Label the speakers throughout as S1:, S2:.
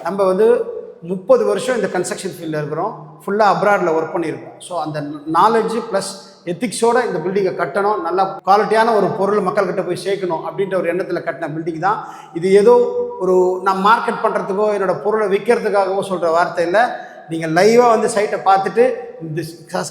S1: நம்ம வந்து 30 வருஷம் இந்த கன்ஸ்ட்ரக்ஷன் ஃபீல்டில் இருக்கிறோம். ஃபுல்லாக அப்ராடில் ஒர்க் பண்ணியிருக்கோம். ஸோ அந்த நாலேஜ் ப்ளஸ் எத்திக்ஸோட இந்த பில்டிங்கை கட்டணும், நல்லா குவாலிட்டியான ஒரு பொருள் மக்கள்கிட்ட போய் சேர்க்கணும் அப்படின்ற ஒரு எண்ணத்தில் கட்டின பில்டிங் தான் இது. ஏதோ ஒரு நான் மார்க்கெட் பண்ணுறதுக்கோ என்னோடய பொருளை விற்கிறதுக்காகவோ சொல்கிற வார்த்தை இல்லை. நீங்கள் லைவாக வந்து சைட்டை பார்த்துட்டு இந்த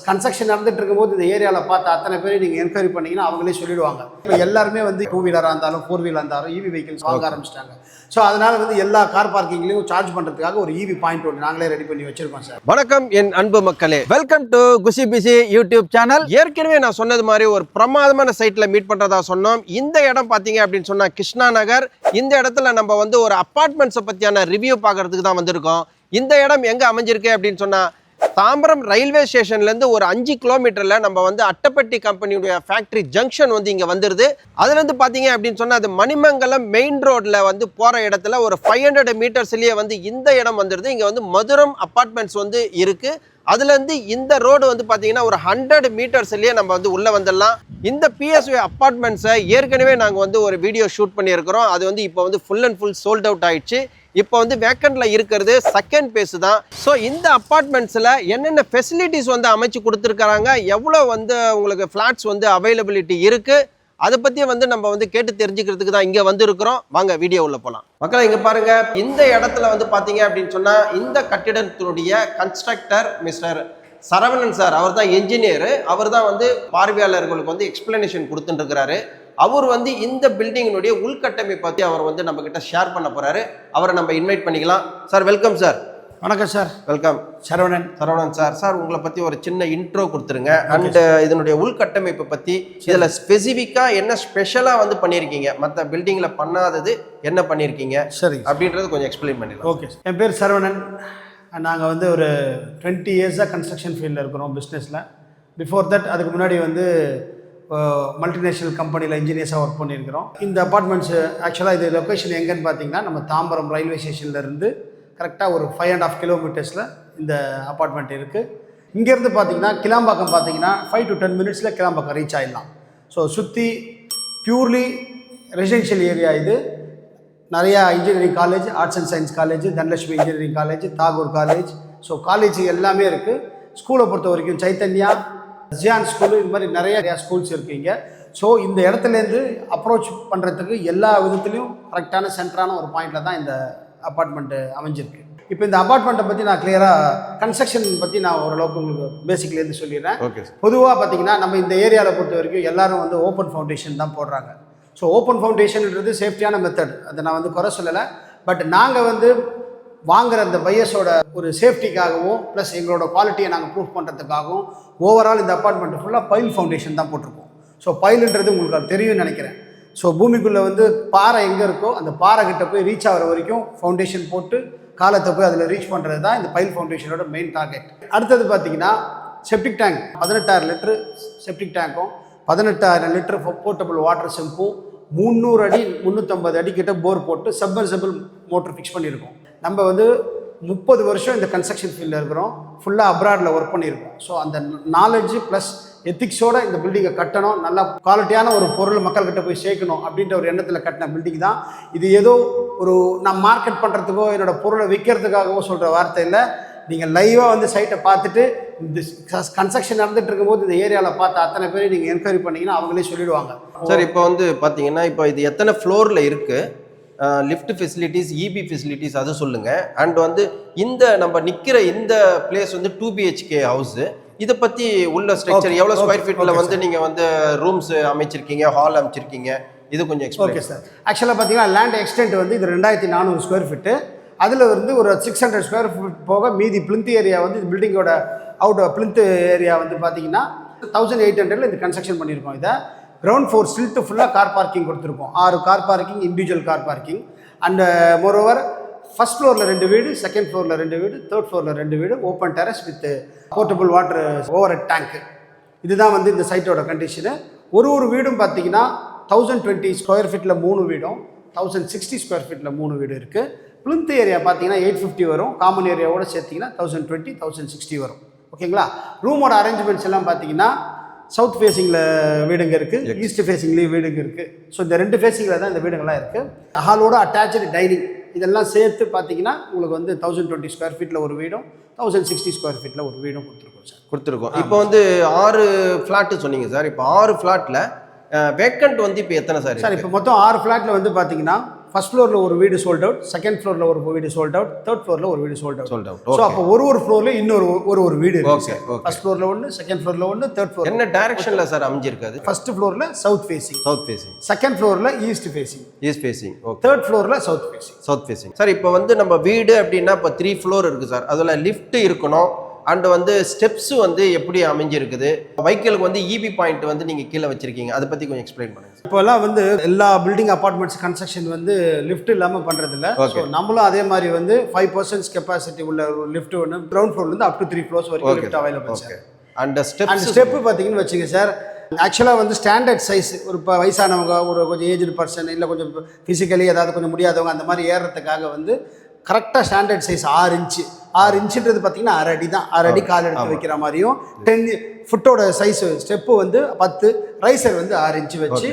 S1: கன்ஸ்ட்ரக்ஷன் நடந்துட்டு இருக்கும்போது இந்த ஏரியாவில் பார்த்து அத்தனை பேர் நீங்கள் என்கொயரி பண்ணிங்கன்னா அவங்களே சொல்லிடுவாங்க. இப்போ எல்லாருமே வந்து 2 வீலராக இருந்தாலும் 4 வீலராக இருந்தாலும் இவி வெஹிக்கிள்ஸ் வாங்க ஆரம்பிச்சிட்டாங்க. ஸோ அதனால் வந்து எல்லா கார் பார்க்கிங்லேயும் சார்ஜ் பண்ணுறதுக்காக ஒரு இவி பாயிண்ட் ஒன்று நாங்களே ரெடி பண்ணி வச்சிருக்கோம் சார்.
S2: வணக்கம் என் அன்பு மக்களே, welcome to Kushi PC YouTube channel. ஏற்கனவே நான் சொன்னது மாதிரி ஒரு பிரமாதமான சைட்டில் மீட் பண்ணுறதா சொன்னோம். இந்த இடம் பார்த்தீங்க அப்படின்னு சொன்னால் கிருஷ்ணா நகர். இந்த இடத்துல நம்ம வந்து ஒரு அப்பார்ட்மெண்ட்ஸை பற்றியான ரிவ்யூ பார்க்கறதுக்கு தான் வந்திருக்கோம். இந்த இடம் எங்கே அமைஞ்சிருக்கு அப்படின்னு சொன்னால் தாம்பரம் ரயில்வே ஸ்டேஷன்லேருந்து ஒரு 5 கிலோமீட்டரில் நம்ம வந்து அட்டப்பட்டி கம்பெனியுடைய ஃபேக்ட்ரி ஜங்ஷன் வந்து இங்கே வந்துடுது. அதுலேருந்து பார்த்தீங்க அப்படின்னு சொன்னால் அது மணிமங்கலம் மெயின் ரோட்டில் வந்து போகிற இடத்துல ஒரு 500 மீட்டர்ஸ்லேயே வந்து இந்த இடம் வந்துடுது. இங்கே வந்து மதுரம் அப்பார்ட்மெண்ட்ஸ் வந்து இருக்குது. அதுலேருந்து இந்த ரோடு வந்து பார்த்தீங்கன்னா ஒரு 100 மீட்டர்ஸ்லேயே நம்ம வந்து உள்ளே வந்துடலாம். இந்த பிஎஸ்வி அப்பார்ட்மெண்ட்ஸை ஏற்கனவே நாங்கள் வந்து ஒரு வீடியோ ஷூட் பண்ணியிருக்கிறோம். அது வந்து இப்போ வந்து full and full sold out ஆயிடுச்சு. இப்போ வந்து வேக்கண்ட்ல இருக்கிறது செகண்ட் பேஸ் தான். ஸோ இந்த அப்பார்ட்மெண்ட்ஸில் என்னென்ன ஃபெசிலிட்டிஸ் வந்து அமைச்சு கொடுத்துருக்காங்க, எவ்வளோ வந்து உங்களுக்கு ஃப்ளாட்ஸ் வந்து அவைலபிலிட்டி இருக்குது, அதை பற்றி வந்து நம்ம வந்து கேட்டு தெரிஞ்சுக்கிறதுக்கு தான் இங்கே வந்து இருக்கிறோம். வாங்க வீடியோ உள்ள போகலாம். மக்களை இங்கே பாருங்க, இந்த இடத்துல வந்து பார்த்தீங்க அப்படின்னு சொன்னால் இந்த கட்டிடத்தினுடைய கன்ஸ்ட்ரக்டர் மிஸ்டர் சரவணன் சார், அவர் தான் என்ஜினியர். அவர் தான் வந்து பார்வையாளர்களுக்கு வந்து எக்ஸ்பிளனேஷன் கொடுத்துட்டு இருக்கிறாரு. அவர் வந்து இந்த பில்டிங்கினுடைய உள்கட்டமைப்பை பற்றி அவர் வந்து நம்ம கிட்ட ஷேர் பண்ண போறாரு. அவரை நம்ம இன்வைட் பண்ணிக்கலாம். Sir welcome sir.
S1: வணக்கம் சார்.
S2: வெல்கம். சரவணன் சார் உங்களை பற்றி ஒரு சின்ன இன்ட்ரோ கொடுத்துருங்க. அண்ட் இதனுடைய உள்கட்டமைப்பை பற்றி இதில் ஸ்பெசிஃபிக்காக என்ன ஸ்பெஷலாக வந்து பண்ணியிருக்கீங்க, மற்ற பில்டிங்கில் பண்ணாதது என்ன பண்ணியிருக்கீங்க சரி அப்படின்றது கொஞ்சம் எக்ஸ்பிளைன் பண்ணிடலாம்.
S1: ஓகே, என் பேர் சரவணன். நாங்கள் வந்து ஒரு 20 இயர்ஸாக கன்ஸ்ட்ரக்ஷன் ஃபீல்டில் இருக்கிறோம் பிஸ்னஸில். பிஃபோர் தட் அதுக்கு முன்னாடி வந்து மல்டிநேஷ்னல் கம்பெனியில் இன்ஜினியர்ஸாக ஒர்க் பண்ணியிருக்கிறோம். இந்த அப்பார்ட்மெண்ட்ஸு ஆக்சுவலாக இது லொக்கேஷன் எங்கன்னு பார்த்தீங்கன்னா நம்ம தாம்பரம் ரயில்வே ஸ்டேஷன்லேருந்து கரெக்டாக ஒரு 5.5 கிலோமீட்டர்ஸில் இந்த அப்பார்ட்மெண்ட் இருக்குது. இங்கேருந்து பார்த்தீங்கன்னா கிளாம்பாக்கம் பார்த்தீங்கன்னா 5 to 10 மினிட்ஸில் கிளாம்பாக்கம் ரீச் ஆகிடலாம். ஸோ சுற்றி பியூர்லி ரெசிடென்ஷியல் ஏரியா. இது நிறையா engineering college, arts and science college, Dhanalakshmi engineering college, Tagore college, so college எல்லாமே இருக்குது. ஸ்கூலை பொறுத்த வரைக்கும் சைத்தன்யா, ஜியான் ஸ்கூலு, இது மாதிரி நிறைய ஸ்கூல்ஸ் இருக்குங்க. ஸோ இந்த இடத்துலேருந்து அப்ரோச் பண்ணுறதுக்கு எல்லா விதத்துலேயும் கரெக்டான சென்டரான ஒரு பாயிண்டில் தான் இந்த அப்பார்ட்மெண்ட்டு அமைஞ்சிருக்கு. இப்போ இந்த அப்பார்ட்மெண்ட்டை பற்றி நான் கிளியராக கன்ஸ்ட்ரக்ஷன் பற்றி நான் ஓரளவுக்கு உங்களுக்கு பேசிக்லேருந்து சொல்லிடுறேன். பொதுவாக பார்த்தீங்கன்னா நம்ம இந்த ஏரியாவில் பொறுத்த வரைக்கும் எல்லாரும் வந்து ஓப்பன் ஃபவுண்டேஷன் தான் போடுறாங்க. ஸோ ஓப்பன் ஃபவுண்டேஷன்ன்றது சேஃப்டியான மெத்தட், அதை நான் வந்து குறை சொல்லலை. பட் நாங்கள் வந்து வாங்குகிற அந்த பையர்ஸோட ஒரு சேஃப்டிக்காகவும் ப்ளஸ் எங்களோட குவாலிட்டியை நாங்கள் ப்ரூவ் பண்ணுறதுக்காகவும் ஓவரால் இந்த அப்பார்ட்மெண்ட் ஃபுல்லாக பைல் ஃபவுண்டேஷன் தான் போட்டிருக்கோம். ஸோ பைலுன்றது உங்களுக்கு அது தெரியும்னு நினைக்கிறேன். ஸோ பூமிக்குள்ளே வந்து பாறை எங்கே இருக்கோ அந்த பாறை கிட்ட போய் ரீச் ஆகிற வரைக்கும் ஃபவுண்டேஷன் போட்டு காலத்தை போய் அதில் ரீச் பண்ணுறது தான் இந்த பைல் ஃபவுண்டேஷனோட மெயின் டார்கெட். அடுத்தது பார்த்தீங்கன்னா செப்டிக் டேங்க் 18,000 லிட்டரு செப்டிக் டேங்க்கும் 18,000 லிட்டர் போர்ட்டபிள் வாட்டர் செம்பும் 300 அடி 350 அடி கிட்ட போர் போட்டு சப்மர்சிபிள் மோட்டர் ஃபிக்ஸ் பண்ணியிருக்கோம். நம்ம வந்து 30 வருஷம் இந்த கன்ஸ்ட்ரக்ஷன் ஃபீல்டில் இருக்கிறோம். ஃபுல்லாக அப்ராடில் ஒர்க் பண்ணியிருக்கோம். ஸோ அந்த நாலேஜ் ப்ளஸ் எத்திக்ஸோட இந்த பில்டிங்கை கட்டணும், நல்லா குவாலிட்டியான ஒரு பொருள் மக்கள்கிட்ட போய் சேர்க்கணும் அப்படின்ற ஒரு எண்ணத்தில் கட்டின பில்டிங் தான் இது. ஏதோ ஒரு நான் மார்க்கெட் பண்ணுறதுக்கோ என்னோடய பொருளை விற்கிறதுக்காகவோ சொல்கிற வார்த்தை இல்லை. நீங்கள் லைவாக வந்து சைட்டை பார்த்துட்டு இந்த கன்ஸ்ட்ரக்ஷன் நடந்துட்டு இருக்கும்போது இந்த ஏரியாவில் பார்த்து அத்தனை பேர் நீங்கள் என்கொயரி பண்ணிங்கன்னா அவங்களே சொல்லிடுவாங்க.
S2: சார் இப்போ வந்து பார்த்தீங்கன்னா இப்போ இது எத்தனை ஃப்ளோரில் இருக்குது, லிஃப்ட் ஃபெசிலிட்டிஸ், இபி ஃபெசிலிட்டிஸ் அது சொல்லுங்கள். அண்ட் வந்து இந்த நம்ம நிற்கிற இந்த பிளேஸ் வந்து 2 BHK ஹவுஸு, இதை பற்றி உள்ள ஸ்ட்ரக்சர் எவ்வளோ ஸ்கொயர் ஃபீட்டில் வந்து நீங்கள் வந்து ரூம்ஸ் அமைச்சிருக்கீங்க, ஹால் அமைச்சிருக்கீங்க, இது கொஞ்சம் எக்ஸ்பிளைன்.
S1: Okay sir. ஆக்சுவலாக பார்த்தீங்கன்னா லேண்ட் எக்ஸ்டென்ட் வந்து இது 2400 ஸ்கொயர் ஃபீட்டு. அதில் வந்து ஒரு 600 ஸ்கொயர் ஃபீட் போக மீதி பிளிந்த் ஏரியா வந்து இந்த பில்டிங்கோட பிளிந்த் ஏரியா வந்து பார்த்தீங்கன்னா 1800 இந்த கன்ஸ்ட்ரக்ஷன் பண்ணியிருக்கோம். இதை கிரவுண்ட் ஃப்ளோர் ஸ்டில்ட்டு ஃபுல்லாக கார் பார்க்கிங் கொடுத்துருக்கோம். 6 car parking, individual car parking. And moreover first ஃப்ளோரில் 2 வீடு, செகண்ட் ஃப்ளோரில் 2 வீடு, தேர்ட் ஃப்ளோரில் 2 வீடு, open terrace with portable water overhead டேங்க்கு. இதுதான் வந்து இந்த சைட்டோட கண்டிஷனு. ஒரு வீடும் பார்த்தீங்கன்னா 1020 ஸ்கொயர் ஃபீட்டில் 3 வீடும், 1060 ஸ்கொயர் ஃபீட்டில் 3 வீடு இருக்குது. பிளிந்த் ஏரியா பார்த்தீங்கன்னா 850 வரும். காமன் ஏரியாவோட சேர்த்திங்கன்னா 1020, 1060 வரும். ஓகேங்களா? ரூமோட அரேஞ்ச்மெண்ட்ஸ் எல்லாம் பார்த்தீங்கன்னா சவுத் ஃபேஸிங்கில் வீடுங்க இருக்குது, ஈஸ்ட் ஃபேஸிங்லேயும் வீடுங்க இருக்குது. ஸோ இந்த 2 ஃபேஸிங்கில் தான் இந்த வீடுங்கள்லாம் இருக்குது. ஹாலோட அட்டாச்சு டைனிங் இதெல்லாம் சேர்த்து பார்த்தீங்கன்னா உங்களுக்கு வந்து 1020 ஸ்கொயர் ஃபீட்டில் ஒரு வீடும் 1060 ஸ்கொயர் ஃபீட்டில் ஒரு வீடும் கொடுத்துருக்கோம் சார்.
S2: கொடுத்துருக்கோம். இப்போ வந்து 6 ஃப்ளாட்டு சொன்னீங்க சார். இப்போ 6 ஃப்ளாட்டில் வேக்கண்ட் வந்து இப்போ எத்தனை சார்?
S1: சார் இப்போ மொத்தம் 6 ஃப்ளாட்டில் வந்து பார்த்தீங்கன்னா ஃபர்ஸ்ட் ஃப்ளோரில் ஒரு வீடு சோல்ட் அவுட், செகண்ட் ஃப்ளோரில் ஒரு வீடு சோல்ட் அவுட், தேர்ட் ஃப்ளோரில் ஒரு வீடு சோல்ட் அவுட். ஸோ அப்போ ஒரு ஃப்ளோரில் இன்னொரு ஒரு வீடு இருக்கு சார். ஃபர்ஸ்ட் ஃப்ளோரில் ஒன்று, செகண்ட் ஃப்ளோரில் ஒன்று, தேர்ட் ஃப்ளோர்.
S2: என்ன டைரக்ஷனில் சார் அமைஞ்சிருக்காது?
S1: ஃபர்ஸ்ட் ஃப்ளோரில் சவுத் ஃபேசிங், செகண்ட் ஃப்ளோரில் ஈஸ்ட் ஃபேசிங், தேர்ட் ஃப்ளோரில் சவுத் ஃபேசிங்.
S2: சார் இப்போ வந்து நம்ம வீடு அப்படின்னா இப்போ 3 ஃப்ளோர் இருக்குது சார். அதில் லிஃப்ட் இருக்கணும் அண்ட் வந்து ஸ்டெப்ஸ் வந்து எப்படி அமைஞ்சிருக்குது, வெஹிக்கிளுக்கு வந்து இபி பாயிண்ட் வந்து நீங்கள் கீழே வச்சிருக்கீங்க, அதை பற்றி கொஞ்சம் எக்ஸ்பிளைன் பண்ணுங்க.
S1: இப்போல்லாம் வந்து எல்லா பில்டிங் அபார்ட்மெண்ட்ஸ் கன்ஸ்ட்ரக்ஷன் வந்து லிஃப்ட் இல்லாமல் பண்ணுறதில்ல. ஸோ நம்மளும் அதே மாதிரி வந்து 5% கெப்பாசிட்டி உள்ள ஒரு லிஃப்ட் ஒன்று கிரவுண்ட் ஃப்ளோர்லேருந்து அப் டு 3 ஃப்ளோர்ஸ் வரைக்கும் lift available sir.
S2: And
S1: step பார்த்தீங்கன்னு வச்சுங்க சார், ஆக்சுவலாக வந்து ஸ்டாண்டர்ட் சைஸ் ஒரு இப்போ வயசானவங்க, ஒரு கொஞ்சம் ஏஜ்டு பர்சன், இல்லை கொஞ்சம் ஃபிசிக்கலி ஏதாவது கொஞ்சம் முடியாதவங்க அந்த மாதிரி ஏறுறதுக்காக வந்து கரெக்டாக ஸ்டாண்டர்ட் சைஸ் 6 இன்ச்சுன்றது பார்த்தீங்கன்னா 6 அடி தான். 6 அடி கால் எடுத்து வைக்கிற மாதிரியும் 10 ஃபுட்டோட சைஸ் ஸ்டெப்பு வந்து 10, ரைசர் வந்து 6 இன்ச்சு வச்சு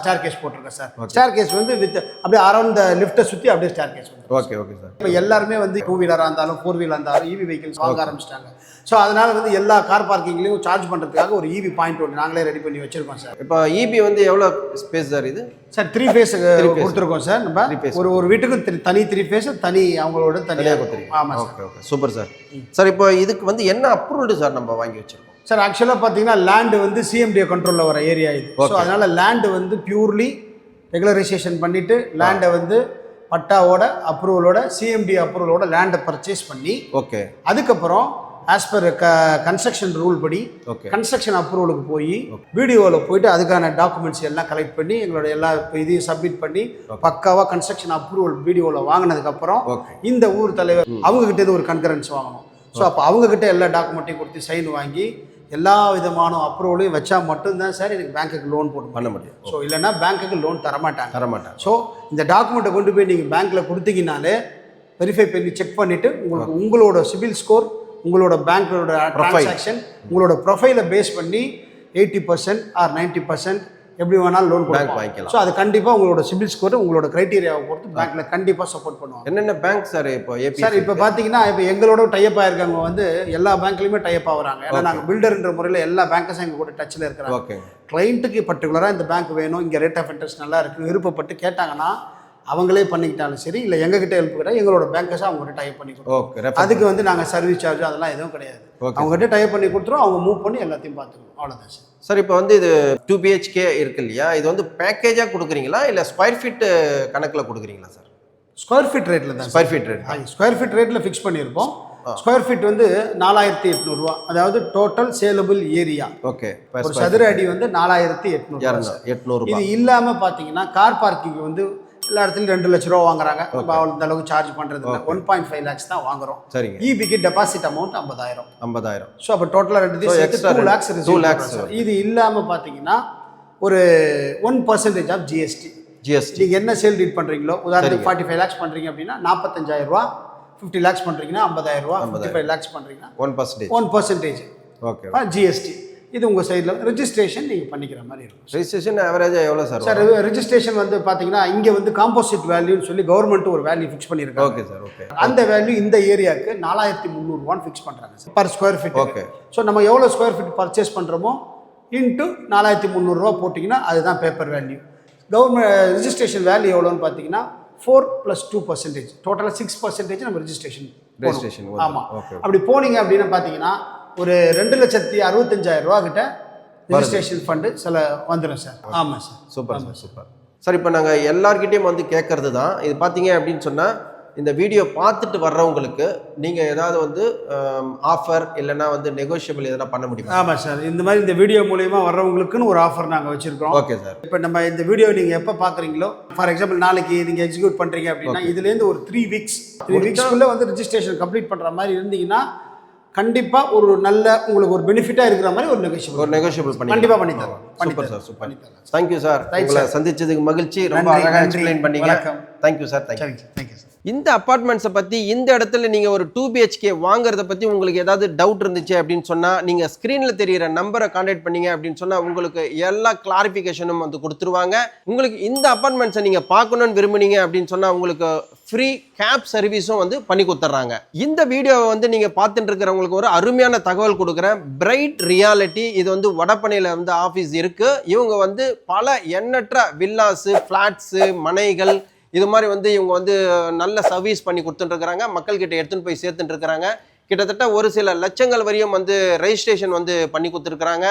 S1: ஸ்டேர் கேஸ் போட்டிருக்கேன் சார். ஸ்டேர் கேஸ் வந்து வித் அப்படியே அரௌண்ட் த லிஃப்ட்டை சுற்றி அப்படியே ஸ்டேர் கேஸ் வந்து.
S2: Okay sir.
S1: இப்போ எல்லாருமே வந்து 2 வீலராக இருந்தாலும் 4 வீலராக இருந்தாலும் இவி வெஹிக்கிள்ஸ் வாங்க ஆரம்பிச்சிட்டாங்க. ஸோ அதனால வந்து எல்லா கார் பார்க்கிங்லையும் சார்ஜ் பண்ணுறதுக்காக ஒரு இவி பாயிண்ட் ஒன்று நாங்களே ரெடி பண்ணி வச்சிருக்கோம் சார்.
S2: இப்போ இபி வந்து எவ்வளோ ஸ்பேஸ் சார் இது?
S1: சார் 3 ஃபேஸ் கொடுத்துருக்கோம் சார். நம்ம ஒரு வீட்டுக்கு தனி 3 ஃபேஸ் தனி அவங்களோட தனியாக கொடுத்துருக்கோம். ஆமாம் sir.
S2: Okay super sir. Sir இப்போ இதுக்கு வந்து என்ன அப்ரூவ்டு சார் நம்ம வாங்கி வச்சிருக்கோம்?
S1: சார் ஆக்சுவலாக பார்த்தீங்கன்னா லேண்டு வந்து சிஎம்டிஏ கண்ட்ரோலில் வர ஏரியா இது. ஸோ அதனால் லேண்டு வந்து பியூர்லி ரெகுலரைசேஷன் பண்ணிவிட்டு லேண்டை வந்து பட்டாவோட அப்ரூவலோட சிஎம்டி அப்ரூவலோட லேண்டை பர்ச்சேஸ் பண்ணி
S2: ஓகே
S1: அதுக்கப்புறம் ஆஸ் பர் கன்ஸ்ட்ரக்ஷன் ரூல் படி கன்ஸ்ட்ரக்ஷன் அப்ரூவலுக்கு போய் வீடியோவில் போயிட்டு அதுக்கான டாக்குமெண்ட்ஸ் எல்லாம் கலெக்ட் பண்ணி எங்களோட எல்லா இதையும் சப்மிட் பண்ணி பக்காவாக கன்ஸ்ட்ரக்ஷன் அப்ரூவல் வீடியோவில் வாங்கினதுக்கப்புறம் இந்த ஊர் தலைவர் அவங்ககிட்ட ஒரு கன்கரன்ஸ் வாங்கணும். ஸோ அப்போ அவங்ககிட்ட எல்லா டாக்குமெண்ட்டையும் கொடுத்து சைன் வாங்கி எல்லா விதமான அப்ரூவலையும் வச்சா மட்டும்தான் சார் எனக்கு பேங்க்குக்கு லோன் போட்டு பண்ண முடியும். ஸோ இல்லைன்னா பேங்க்குக்கு லோன் தரமாட்டாங்க. ஸோ இந்த டாக்குமெண்ட்டை கொண்டு போய் நீங்கள் பேங்க்கில் கொடுத்தீங்கனாலே வெரிஃபை பண்ணி செக் பண்ணிவிட்டு உங்களோட சிபில் ஸ்கோர், உங்களோட பேங்க்கோட ட்ரான்சாக்ஷன், உங்களோட ப்ரொஃபைலை பேஸ் பண்ணி 80% ஆர் 90% எப்படி வேணாலும் லோன் வாங்கிக்கலாம். ஸோ அது கண்டிப்பாக உங்களோட சிபில் ஸ்கோர், உங்களோட கிரைட்டீரியாவை பொறுத்து பேங்க்கில் கண்டிப்பாக சப்போர்ட் பண்ணுவாங்க.
S2: என்னென்ன பேங்க் சார் இப்போ
S1: சார் இப்போ பார்த்தீங்கன்னா இப்போ எங்களோட டைப் ஆயிருக்காங்க வந்து எல்லா பேங்க்லையுமே டைப் ஆகுறாங்க. ஏன்னா நாங்கள் பில்டர்ன்ற முறையில் எல்லா பேங்க்கஸும் எங்கள் கூட டச்சில் இருக்கிறாங்க. கிளைண்ட்டுக்கு பர்டிகுலராக இந்த பேங்க் வேணும், இங்கே ரேட் ஆஃப் இன்ட்ரெஸ்ட் நல்லா இருக்குது விருப்பப்பட்டு கேட்டாங்கன்னா அவங்களே பண்ணிக்கிட்டாலும் சரி, இல்லை எங்ககிட்ட ஹெல்ப் கேட்டால் எங்களோட பேங்கர்ஸை அவங்ககிட்ட டைப் பண்ணி கொடுப்போம். அதுக்கு வந்து நாங்கள் சர்வீஸ் சார்ஜ் அதெல்லாம் எதுவும் கிடையாது. அவங்ககிட்ட டைப் பண்ணி கொடுத்துரும், அவங்க மூவ் பண்ணி எல்லாத்தையும் பார்த்துக்கணும். அவ்வளோதான் சார்.
S2: சார் இப்போ வந்து இது 2 BHK இருக்கு இல்லையா, இது வந்து பேக்கேஜாக கொடுக்குறீங்களா இல்லை ஸ்கொயர் ஃபீட் கணக்கில் கொடுக்குறீங்களா சார்?
S1: ஸ்கொயர் ஃபீட் ரேட்டில் தான். ஸ்கொயர் ஃபீட் ரேட்டில் ஃபிக்ஸ் பண்ணியிருப்போம். ஸ்கொயர் ஃபீட் வந்து 4800 ரூபா, அதாவது டோட்டல் சேலபிள் ஏரியா.
S2: ஓகே.
S1: ஒரு சதுர அடி வந்து 4800. இது இல்லாமல் பார்த்தீங்கன்னா கார் பார்க்கிங் வந்து எல்லா இடத்துலையும் 2 லட்ச ரூபா வாங்குறாங்க. அந்த அளவுக்கு சார்ஜ் பண்ணுறது இல்லை, 1.5 lakhs தான் வாங்குறோம்.
S2: சரிங்க.
S1: இபிக்கு டெபாசிட் அமௌண்ட் 50,000. ஸோ அப்போ டோட்டலாக 2 lakhs. இது இல்லாமல் பார்த்தீங்கன்னா ஒரு 1% ஆஃப் ஜிஎஸ்டி. நீங்கள் என்ன சேல் டீட் பண்ணுறீங்களோ, உதாரணத்துக்கு 45 lakhs பண்ணுறீங்க அப்படின்னா 45,000 ரூபா, 50 lakhs பண்ணுறீங்கன்னா 50,000 ரூபா, 55 lakhs பண்ணுறீங்கன்னா 1%. ஓகே. ஜிஎஸ்டி இது உங்கள் சைடில் ரெஜிஸ்ட்ரேஷன் நீங்கள் பண்ணிக்கிற மாதிரி இருக்கும்.
S2: ரெஜிஸ்ட்ரேஷன் ஆவரேஜாக எவ்வளோ சார்?
S1: சார் ரெஜிஸ்ட்ரேஷன் வந்து பார்த்தீங்கன்னா இங்கே வந்து காம்போசிட் வேல்யூன்னு சொல்லி கவர்மெண்ட் ஒரு வேல்யூ ஃபிக்ஸ் பண்ணியிருக்காங்க.
S2: Okay sir. ஓகே. அந்த
S1: வேல்யூ இந்த ஏரியாவுக்கு 4300 ரூபான்னு ஃபிக்ஸ் பண்ணுறாங்க sir per square feet.
S2: Okay.
S1: So நம்ம எவ்வளோ ஸ்கொயர் ஃபீட் பர்ச்சேஸ் பண்ணுறோமோ இன்ட்டு 4300 ரூபா போட்டிங்கன்னா அதுதான் paper value. Government registration value எவ்வளோன்னு பார்த்தீங்கன்னா 4 + 2%, டோட்டலாக 6% நம்ம ரெஜிஸ்ட்ரேஷன். ஆமாம். அப்படி போனீங்க அப்படின்னு பார்த்தீங்கன்னா ஒரு 2,65,000 ரூபா கிட்ட ரெஜிஸ்ட்ரேஷன் ஃபண்டு சில வந்துடும் சார். ஆமாம் sir.
S2: Super sir. Super sir. இப்போ நாங்கள் எல்லார்கிட்டையும் வந்து கேட்கறது தான் இது. பார்த்தீங்க அப்படின்னு சொன்னால் இந்த வீடியோ பார்த்துட்டு வர்றவங்களுக்கு நீங்கள் ஏதாவது வந்து ஆஃபர் இல்லைன்னா வந்து நெகோஷியபிள் எதனா பண்ண முடியுமா?
S1: ஆமாம் சார். இந்த மாதிரி இந்த வீடியோ மூலயமா வர்றவங்களுக்குன்னு ஒரு ஆஃபர் நாங்கள் வச்சுருக்கோம்.
S2: Okay sir.
S1: இப்போ நம்ம இந்த வீடியோ நீங்கள் எப்போ பார்க்குறீங்களோ, ஃபார் எக்ஸாம்பிள் நாளைக்கு நீங்கள் எக்ஸிக்யூட் பண்ணுறீங்க அப்படின்னா இதுலேருந்து ஒரு 3 வீக்ஸ்க்குள்ளே வந்து ரெஜிஸ்ட்ரேஷன் கம்ப்ளீட் பண்ணுற மாதிரி இருந்தீங்கன்னா கண்டிப்பாக ஒரு நல்ல உங்களுக்கு ஒரு பெனிஃபிட்டாக இருக்கிற மாதிரி ஒரு நெகோஷியபிள் பண்ணி கண்டிப்பாக பண்ணி தரோம்.
S2: Super sir. Super. Thank you sir. உங்களை சந்திச்சதுக்கு மகிழ்ச்சி. ரொம்ப அழகாக எக்ஸ்பிளைன் பண்ணீங்க. Thank you sir. தேங்க்யூ. இந்த அப்பார்ட்மெண்ட்ஸை பற்றி இந்த இடத்துல நீங்கள் ஒரு 2 BHK வாங்குறத பற்றி உங்களுக்கு ஏதாவது டவுட் இருந்துச்சு அப்படின்னு சொன்னால் நீங்கள் ஸ்க்ரீனில் தெரிகிற நம்பரை கான்டாக்ட் பண்ணீங்க அப்படின்னு சொன்னால் உங்களுக்கு எல்லா கிளாரிஃபிகேஷனும் வந்து கொடுத்துருவாங்க. உங்களுக்கு இந்த அப்பார்ட்மெண்ட்ஸை நீங்கள் பார்க்கணுன்னு விரும்புனீங்க அப்படின்னு சொன்னால் உங்களுக்கு ஃப்ரீ கேப் சர்வீஸும் வந்து பண்ணி கொடுத்துட்றாங்க. இந்த வீடியோவை வந்து நீங்கள் பார்த்துட்டு இருக்கிறவங்களுக்கு ஒரு அருமையான தகவல் கொடுக்குறேன். பிரைட் ரியாலிட்டி, இது வந்து வடபழனியில் வந்து ஆஃபீஸ் இருக்குது. இவங்க வந்து பல எண்ணற்ற வில்லாஸு, ஃப்ளாட்ஸு, மனைகள் இது மாதிரி வந்து இவங்க வந்து நல்ல சர்வீஸ் பண்ணி கொடுத்துட்டுருக்குறாங்க. மக்கள்கிட்ட எடுத்துன்னு போய் சேர்த்துட்டு இருக்கிறாங்க. கிட்டத்தட்ட ஒரு சில லட்சங்கள் வரையும் வந்து ரெஜிஸ்ட்ரேஷன் வந்து பண்ணி கொடுத்துருக்குறாங்க.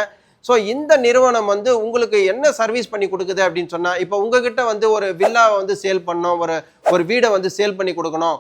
S2: ஸோ இந்த நிறுவனம் வந்து உங்களுக்கு என்ன சர்வீஸ் பண்ணி கொடுக்குது அப்படின்னு சொன்னால், இப்போ உங்ககிட்ட வந்து ஒரு வில்லாவை வந்து சேல் பண்ணோம், ஒரு வீடை வந்து சேல் பண்ணி கொடுக்கணும்,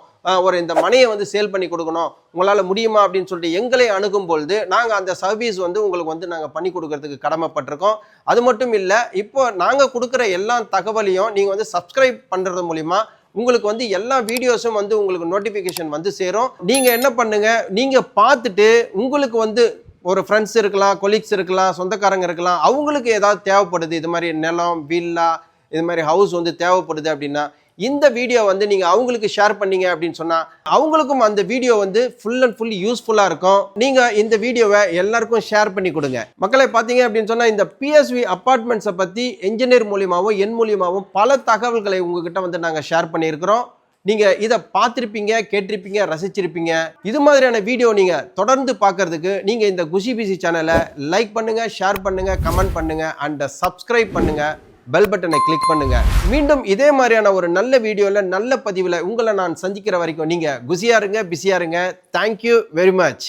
S2: ஒரு இந்த மனையை வந்து சேல் பண்ணி கொடுக்கணும், உங்களால் முடியுமா அப்படின்னு சொல்லிட்டு எங்களை அணுகும் பொழுது நாங்கள் அந்த சர்வீஸ் வந்து உங்களுக்கு வந்து நாங்கள் பண்ணி கொடுக்கறதுக்கு கடமைப்பட்டிருக்கோம். அது மட்டும் இல்லை, இப்போ நாங்கள் கொடுக்குற எல்லா தகவலையும் நீங்கள் வந்து சப்ஸ்கிரைப் பண்ணுறது மூலிமா உங்களுக்கு வந்து எல்லா வீடியோஸும் வந்து உங்களுக்கு நோட்டிஃபிகேஷன் வந்து சேரும். நீங்கள் என்ன பண்ணுங்க, நீங்கள் பார்த்துட்டு உங்களுக்கு வந்து ஒரு ஃப்ரெண்ட்ஸ் இருக்கலாம், கொலீக்ஸ் இருக்கலாம், சொந்தக்காரங்க இருக்கலாம், அவங்களுக்கு ஏதாவது தேவைப்படுது, இது மாதிரி நிலம், வில்லா, இது மாதிரி ஹவுஸ் வந்து தேவைப்படுது அப்படின்னா இந்த வீடியோ வந்து நீங்கள் அவங்களுக்கு ஷேர் பண்ணீங்க அப்படின்னு சொன்னால் அவங்களுக்கும் அந்த வீடியோ வந்து ஃபுல் அண்ட் ஃபுல் யூஸ்ஃபுல்லாக இருக்கும். நீங்கள் இந்த வீடியோவை எல்லாருக்கும் ஷேர் பண்ணி கொடுங்க. மக்களை பார்த்தீங்க அப்படின்னு சொன்னால் இந்த பிஎஸ்வி அப்பார்ட்மெண்ட்ஸை பற்றி என்ஜினியர் மூலியமாகவும் என் மூலியமாகவும் பல தகவல்களை உங்ககிட்ட வந்து நாங்கள் ஷேர் பண்ணியிருக்கிறோம். நீங்கள் இதை பார்த்துருப்பீங்க, கேட்டிருப்பீங்க, ரசிச்சிருப்பீங்க. இது மாதிரியான வீடியோ நீங்கள் தொடர்ந்து பார்க்கறதுக்கு நீங்கள் இந்த குஷி பிசி சேனலை லைக் பண்ணுங்கள், ஷேர் பண்ணுங்கள், கமெண்ட் பண்ணுங்கள் அண்ட் சப்ஸ்கிரைப் பண்ணுங்கள், பெல் பட்டனை கிளிக் பண்ணுங்கள். மீண்டும் இதே மாதிரியான ஒரு நல்ல வீடியோவில் நல்ல பதிவில் உங்களை நான் சந்திக்கிற வரைக்கும் நீங்கள் குஷியாக இருங்க, பிஸியாக இருங்க. Thank you very much.